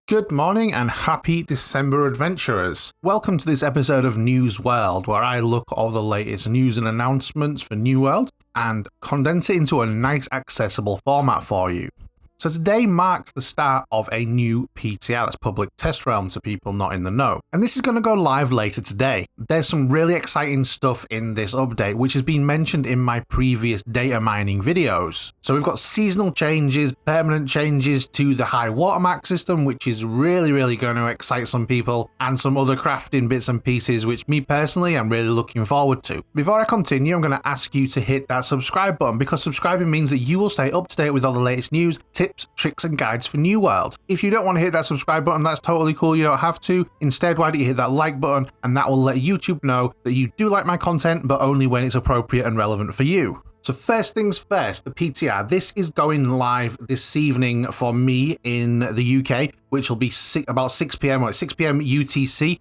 Good morning and happy December, adventurers. Welcome to this episode of News World, where I look at all the latest news and announcements for New World and condense it into a nice accessible format for you. So today marks the start of a new PTR, that's Public Test Realm to people not in the know. And this is going to go live later today. There's some really exciting stuff in this update, which has been mentioned in my previous data mining videos. So we've got seasonal changes, permanent changes to the high watermark system, which is really going to excite some people, and some other crafting bits and pieces, which me personally, I'm really looking forward to. Before I continue, I'm going to ask you to hit that subscribe button, because subscribing means that you will stay up to date with all the latest news, tips, tricks and guides for New World. If you don't want to hit that subscribe button, that's totally cool, you don't have to. Instead, why don't you hit that like button, and that will let YouTube know that you do like my content, but only when it's appropriate and relevant for you. So first things first, the PTR. This is going live this evening for me in the UK, which will be about 6 p.m. or 6 p.m. UTC.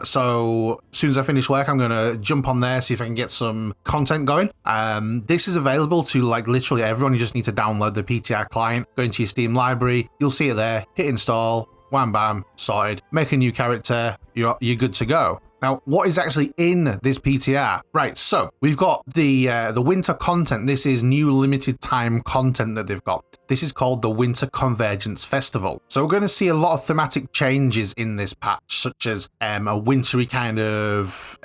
So as soon as I finish work, I'm going to jump on there, see if I can get some content going. This is available to like literally everyone. You just need to download the PTR client, go into your Steam library, you'll see it there, hit install, wham bam, sorted, make a new character, you're good to go. Now, what is actually in this PTR? Right, so we've got the winter content. This is new limited time content that they've got. This is called the Winter Convergence Festival. So we're going to see a lot of thematic changes in this patch, such as a wintry kind of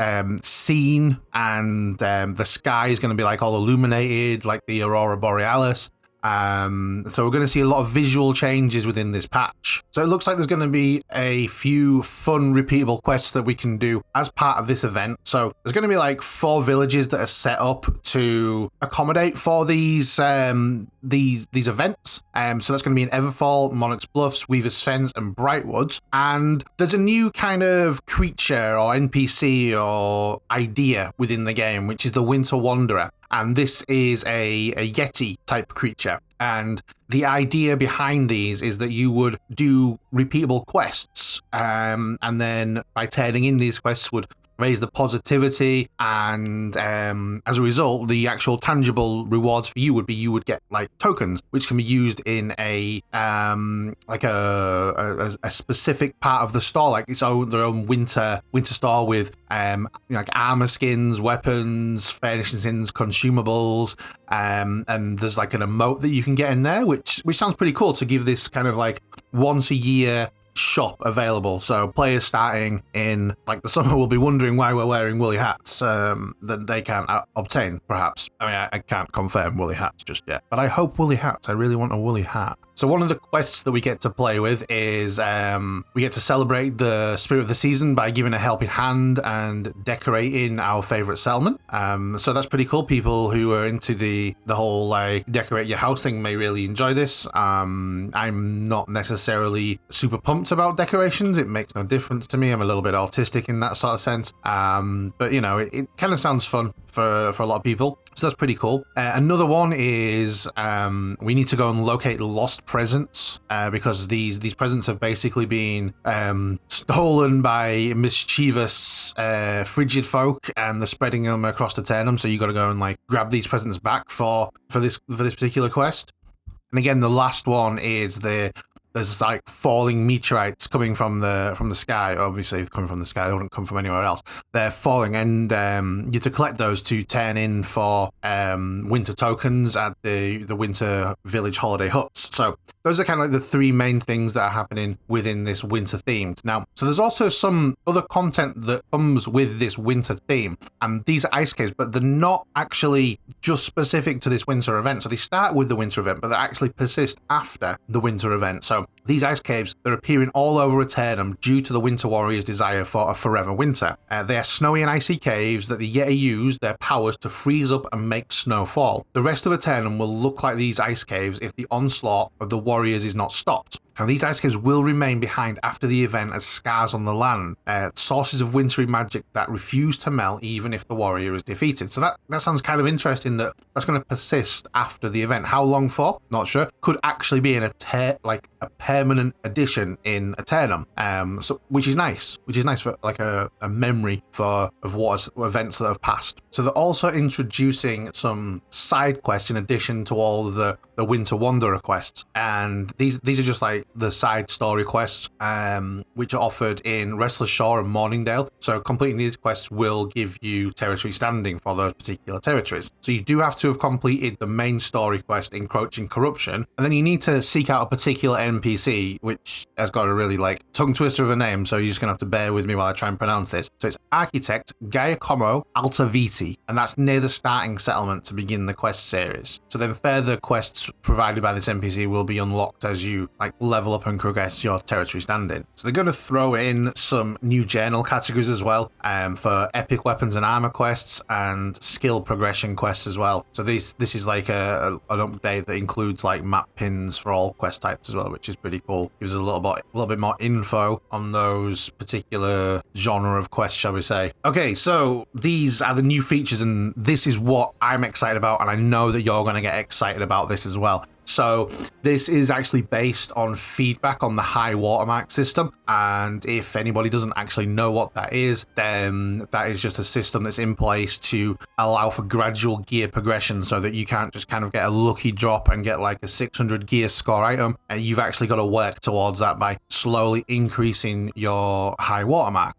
scene, and the sky is going to be like all illuminated, like the Aurora Borealis. So we're going to see a lot of visual changes within this patch. So it looks like there's going to be a few fun repeatable quests that we can do as part of this event. So there's going to be like 4 villages that are set up to accommodate for these events. So that's going to be in Everfall, Monarch's Bluffs, Weaver's Fens, and Brightwoods. And there's a new kind of creature or NPC or idea within the game, which is the Winter Wanderer. And this is a Yeti type creature. And the idea behind these is that you would do repeatable quests, and then by turning in these quests would raise the positivity, and as a result, the actual tangible rewards for you would be you would get like tokens, which can be used in a specific part of the store, like their own winter store with like armor skins, weapons, furnishings, consumables, and there's like an emote that you can get in there, which sounds pretty cool to give this kind of like once a year shop available. So players starting in like the summer will be wondering why we're wearing woolly hats that they can't obtain, perhaps. I mean, I can't confirm woolly hats just yet, but I hope woolly hats. I really want a woolly hat. So one of the quests that we get to play with is we get to celebrate the spirit of the season by giving a helping hand and decorating our favorite settlement. So that's pretty cool. People who are into the whole like decorate your house thing may really enjoy this. I'm not necessarily super pumped about decorations. It makes no difference to me. I'm a little bit autistic in that sort of sense. But you know, it kind of sounds fun for a lot of people. So that's pretty cool. Another one is we need to go and locate lost presents because these presents have basically been stolen by mischievous frigid folk, and they're spreading them across the Turnham. So you got to go and like grab these presents back for this particular quest. And again, the last one is there's like falling meteorites coming from the sky. Obviously, if coming from the sky, they wouldn't come from anywhere else. They're falling, and you have to collect those to turn in for winter tokens at the winter village holiday huts. So those are kind of like the 3 main things that are happening within this winter theme. Now, so there's also some other content that comes with this winter theme, and these are ice caves, but they're not actually just specific to this winter event. So they start with the winter event, but they actually persist after the winter event. So these ice caves, they're appearing all over Eternum due to the Winter Warriors' desire for a forever winter. They are snowy and icy caves that the Yeti use their powers to freeze up and make snow fall. The rest of Eternum will look like these ice caves if the onslaught of the Warriors is not stopped. Now, these ice caves will remain behind after the event as scars on the land, sources of wintry magic that refuse to melt even if the warrior is defeated. So that sounds kind of interesting, that that's going to persist after the event. How long for? Not sure. Could actually be a permanent addition in Eternum, so which is nice for like a memory of events that have passed. So they're also introducing some side quests in addition to all of the Winter Wanderer quests, and these are just like skip the side story quests, which are offered in Restless Shore and Morningdale. So completing these quests will give you territory standing for those particular territories. So you do have to have completed the main story quest, Encroaching Corruption, and then you need to seek out a particular NPC, which has got a really tongue twister of a name, so you're just going to have to bear with me while I try and pronounce this. So it's Architect Giacomo Altaviti, and that's near the starting settlement to begin the quest series. So then further quests provided by this NPC will be unlocked as you level up and progress your territory standing. So they're going to throw in some new journal categories as well, for epic weapons and armor quests and skill progression quests as well. So this is an update that includes map pins for all quest types as well, which is pretty cool. Gives us a little bit more info on those particular genre of quests, shall we say. Okay, so these are the new features, and this is what I'm excited about, and I know that you're going to get excited about this as well. So this is actually based on feedback on the high watermark system, and if anybody doesn't actually know what that is, then that is just a system that's in place to allow for gradual gear progression, so that you can't just kind of get a lucky drop and get a 600 gear score item, and you've actually got to work towards that by slowly increasing your high watermark.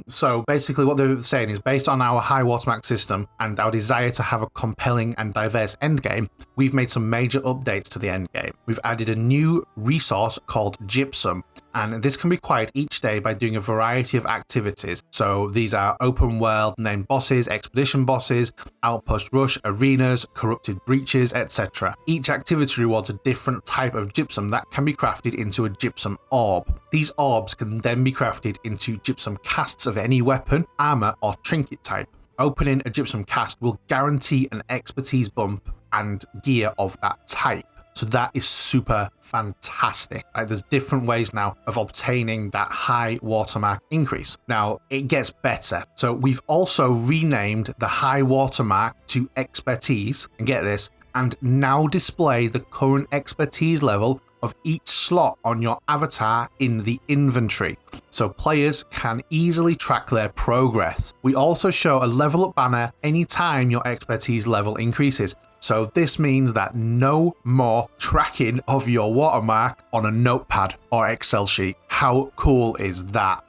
So basically what they're saying is, based on our high watermark system and our desire to have a compelling and diverse endgame, we've made some major updates to the endgame. We've added a new resource called Gypsum, and this can be acquired each day by doing a variety of activities. So these are open world named bosses, expedition bosses, outpost rush, arenas, corrupted breaches, etc. Each activity rewards a different type of gypsum that can be crafted into a gypsum orb. These orbs can then be crafted into gypsum casts of any weapon, armor, or trinket type. Opening a gypsum cast will guarantee an expertise bump and gear of that type. So that is super fantastic. There's different ways now of obtaining that high watermark increase. Now it gets better. So we've also renamed the high watermark to expertise, and get this, and now display the current expertise level of each slot on your avatar in the inventory, so players can easily track their progress. We also show a level up banner anytime your expertise level increases. So this means that no more tracking of your watermark on a notepad or Excel sheet. How cool is that?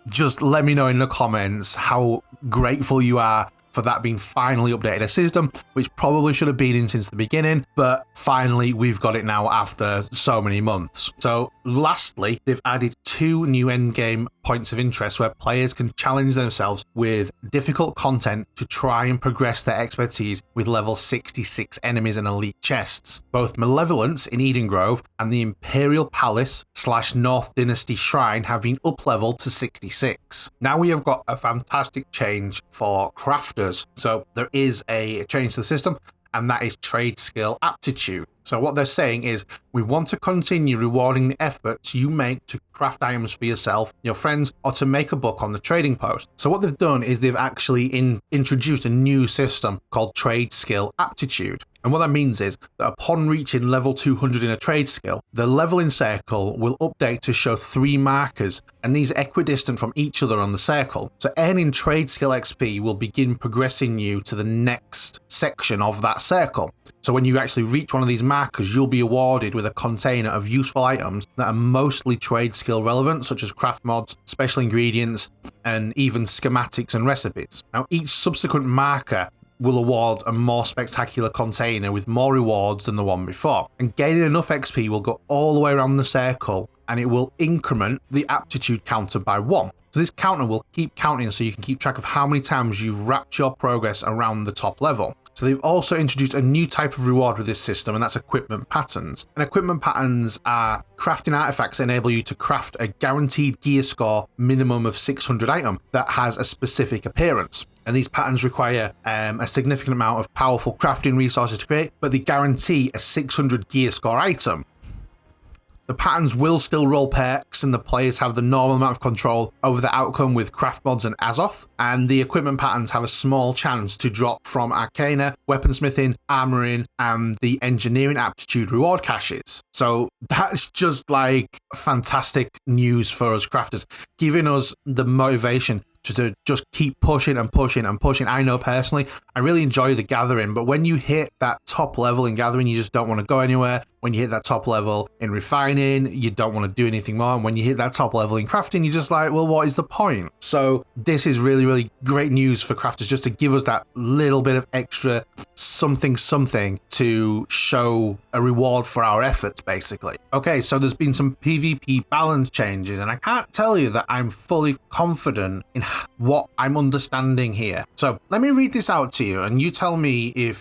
Just let me know in the comments how grateful you are for that being finally updated. A system which probably should have been in since the beginning, but finally we've got it now after so many months. So lastly, they've added 2 new endgame points of interest where players can challenge themselves with difficult content to try and progress their expertise with level 66 enemies and elite chests. Both Malevolence in Eden Grove and the Imperial Palace / North Dynasty Shrine have been up-leveled to 66. Now we have got a fantastic change for crafters. So there is a change to the system, and that is trade skill aptitude. So what they're saying is, we want to continue rewarding the efforts you make to craft items for yourself, your friends, or to make a buck on the trading post. So what they've done is they've actually introduced a new system called trade skill aptitude. And what that means is that upon reaching level 200 in a trade skill, the leveling circle will update to show 3 markers, and these are equidistant from each other on the circle. So earning trade skill XP will begin progressing you to the next section of that circle. So when you actually reach one of these markers, you'll be awarded with a container of useful items that are mostly trade skill relevant, such as craft mods, special ingredients, and even schematics and recipes. Now, each subsequent marker will award a more spectacular container with more rewards than the one before. And gaining enough XP will go all the way around the circle, and it will increment the aptitude counter by 1. So this counter will keep counting, so you can keep track of how many times you've wrapped your progress around the top level. So they've also introduced a new type of reward with this system, and that's equipment patterns. And equipment patterns are crafting artifacts that enable you to craft a guaranteed gear score minimum of 600 item that has a specific appearance. And these patterns require a significant amount of powerful crafting resources to create, but they guarantee a 600 gear score item. The patterns will still roll perks, and the players have the normal amount of control over the outcome with craft mods and Azoth, and the equipment patterns have a small chance to drop from Arcana, weaponsmithing, armoring, and the engineering aptitude reward caches. So that's just fantastic news for us crafters, giving us the motivation to just keep pushing and pushing and pushing. I know personally, I really enjoy the gathering, but when you hit that top level in gathering, you just don't want to go anywhere. when you hit that top level in refining, you don't want to do anything more. And when you hit that top level in crafting, you're just like, well, what is the point? So this is really, really great news for crafters, just to give us that little bit of extra something to show a reward for our efforts, basically. Okay, so there's been some PvP balance changes, and I can't tell you that I'm fully confident in what I'm understanding here. So let me read this out to you, and you tell me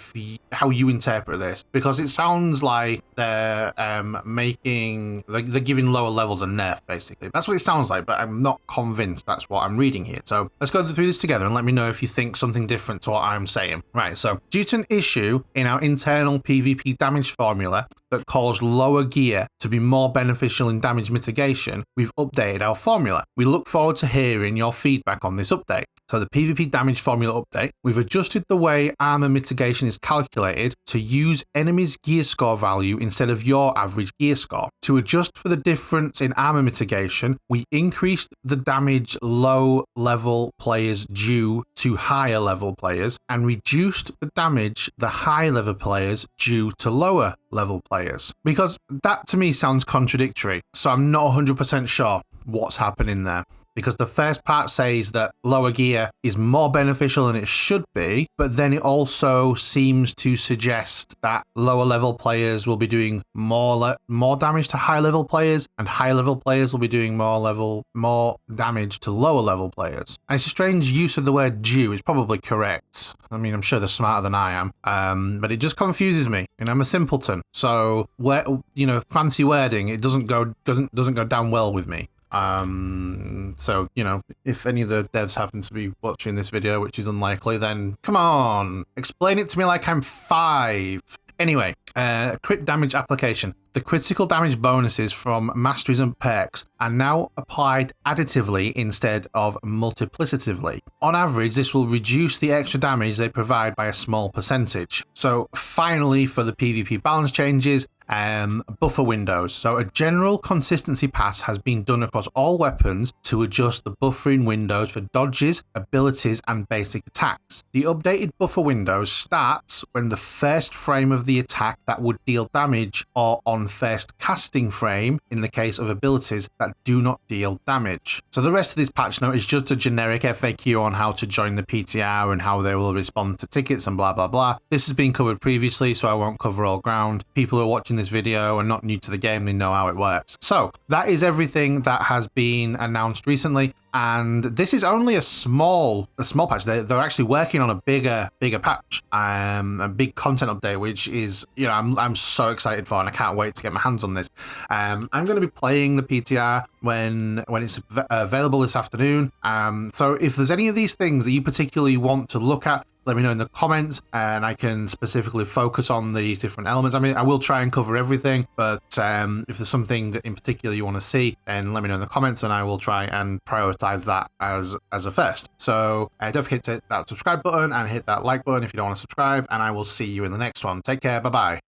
how you interpret this, because it sounds like they're they're giving lower levels a nerf, basically. That's what it sounds like, but I'm not convinced that's what I'm reading here. So let's go through this together and let me know if you think something different to what I'm saying. Right, so due to an issue in our internal PvP damage formula that caused lower gear to be more beneficial in damage mitigation, we've updated our formula. We look forward to hearing your feedback on this update. So the PvP damage formula update, we've adjusted the way armor mitigation is calculated to use enemies' gear score value instead of your average gear score. To adjust for the difference in armor mitigation, we increased the damage low level players due to higher level players and reduced the damage the high level players due to lower level players. Because that to me sounds contradictory, so I'm not 100% sure what's happening there. Because the first part says that lower gear is more beneficial than it should be, but then it also seems to suggest that lower level players will be doing more damage to high level players, and high level players will be doing more damage to lower level players. And it's a strange use of the word due. It's probably correct. I mean, I'm sure they're smarter than I am, but it just confuses me, and I'm a simpleton. So, fancy wording, it doesn't go down well with me. So, if any of the devs happen to be watching this video, which is unlikely, then come on, explain it to me like I'm 5. Anyway, crit damage application. The critical damage bonuses from masteries and perks are now applied additively instead of multiplicatively. On average, this will reduce the extra damage they provide by a small percentage. So finally, for the PvP balance changes, buffer windows. So a general consistency pass has been done across all weapons to adjust the buffering windows for dodges, abilities, and basic attacks. The updated buffer windows starts when the first frame of the attack that would deal damage, or on first casting frame in the case of abilities that do not deal damage. So the rest of this patch note is just a generic FAQ on how to join the PTR and how they will respond to tickets and blah blah blah. This has been covered previously, so I won't cover all ground. People who are watching this video and not new to the game, they know how it works. So that is everything that has been announced recently, and this is only a small patch. They're actually working on a bigger patch, a big content update, which is, I'm so excited for, and I can't wait to get my hands on this. I'm going to be playing the PTR when it's available this afternoon. So if there's any of these things that you particularly want to look at, let me know in the comments, and I can specifically focus on the different elements. I mean, I will try and cover everything, but if there's something that in particular you want to see, then let me know in the comments, and I will try and prioritize that as a first. So don't forget to hit that subscribe button and hit that like button if you don't want to subscribe, and I will see you in the next one. Take care. Bye-bye.